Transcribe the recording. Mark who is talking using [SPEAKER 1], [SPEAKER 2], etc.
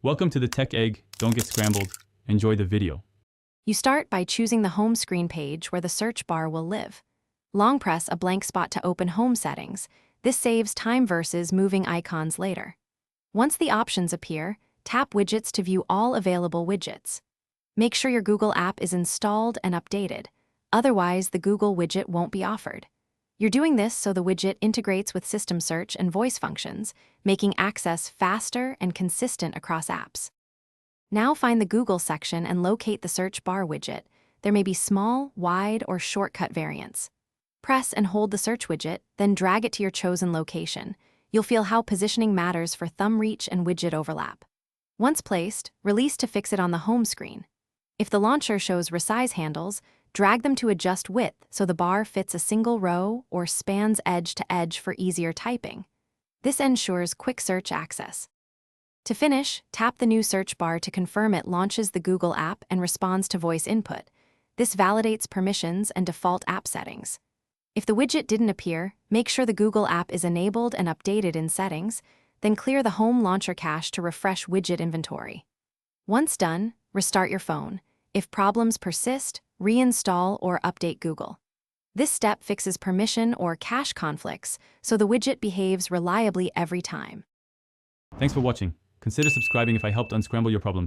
[SPEAKER 1] Welcome to the Tech Egg. Don't get scrambled. Enjoy the video.
[SPEAKER 2] You start by choosing the home screen page where the search bar will live. Long press a blank spot to open home settings. This saves time versus moving icons later. Once the options appear, tap Widgets to view all available widgets. Make sure your Google app is installed and updated. Otherwise, the Google widget won't be offered. You're doing this so the widget integrates with system search and voice functions, making access faster and consistent across apps. Now find the Google section and locate the search bar widget. There may be small, wide, or shortcut variants. Press and hold the search widget, then drag it to your chosen location. You'll feel how positioning matters for thumb reach and widget overlap. Once placed, release to fix it on the home screen. If the launcher shows resize handles, drag them to adjust width so the bar fits a single row or spans edge to edge for easier typing. This ensures quick search access. To finish, tap the new search bar to confirm it launches the Google app and responds to voice input. This validates permissions and default app settings. If the widget didn't appear, make sure the Google app is enabled and updated in settings, then clear the home launcher cache to refresh widget inventory. Once done, restart your phone. If problems persist, reinstall or update Google. This step fixes permission or cache conflicts, so the widget behaves reliably every time.
[SPEAKER 1] Thanks for watching. Consider subscribing if I helped unscramble your problems.